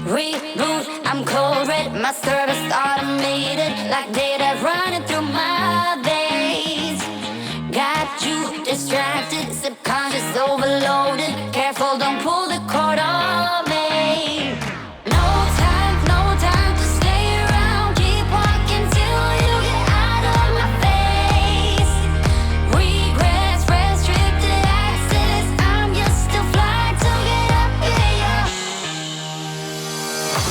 Reboot, I'm cold red, my service automated, like data running through my veins. Got you distracted, subconscious overloaded. Careful, don't pull the cord on me. No time to stay around. Keep walking till you get out of my face. Regrets, restricted access. I'm just a flight to get up, yeah.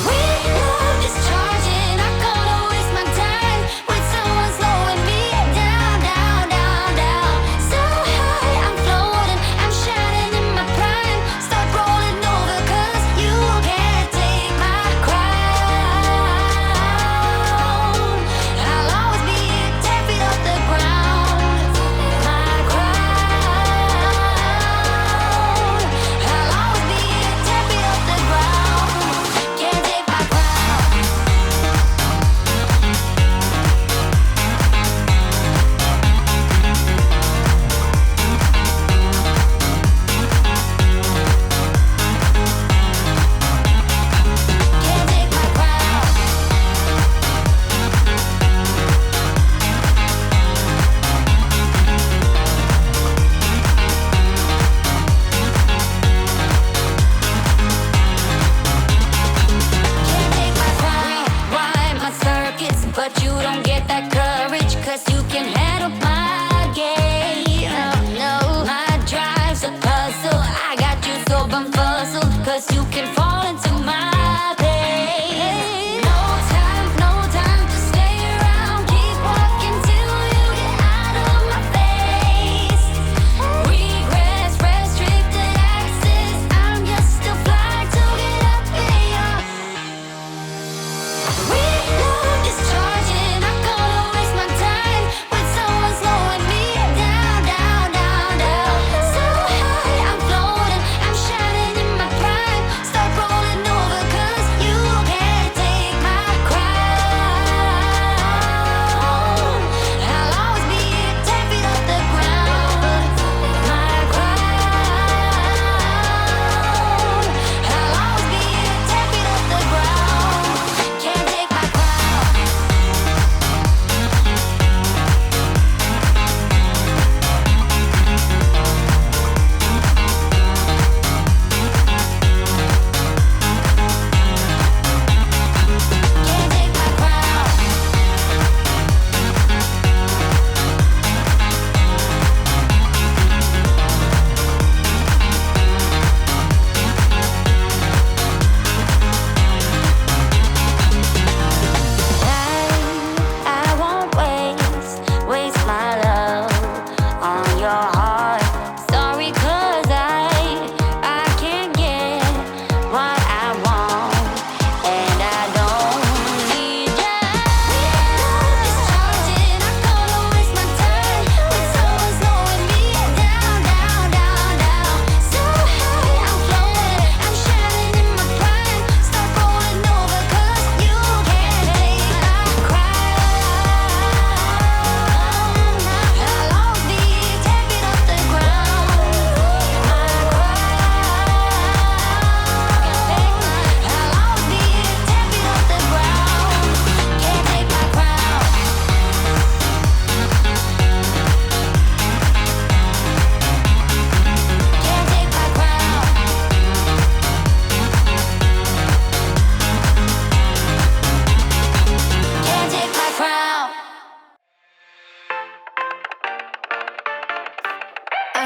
We love discharging. Not gonna waste my time with someone slowing me down. So high, I'm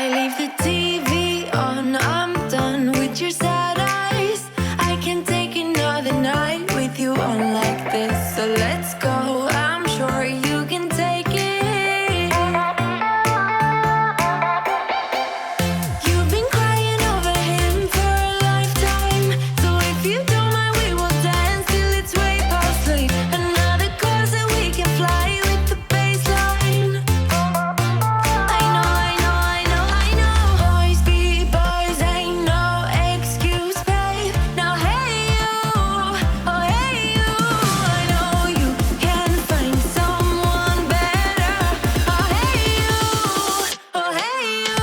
I leave the TV on, I'm done with your sad eyes. I can take another night with you on like this. So let's go, I'm sure you can take it. You've been crying over him for a lifetime. So if you don't mind, we will dance till it's way past sleep. Another course that we can fly with the baseline. I know, I know, I know, I know. Boys be boys, ain't no excuse, babe. Now hey you, oh hey you. I know you can find someone better. Oh hey you, oh hey you.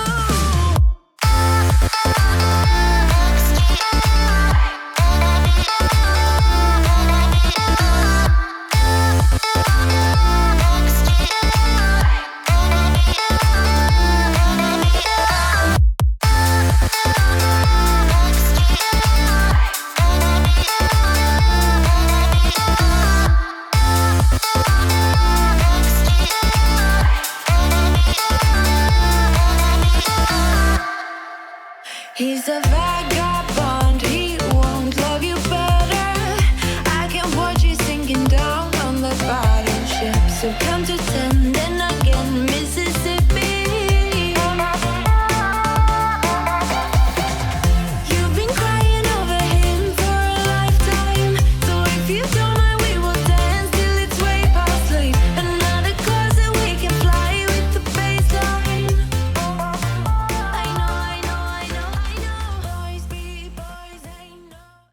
He's a vagabond, he won't love you better. I can watch you sinking down on the battleship. So count to 10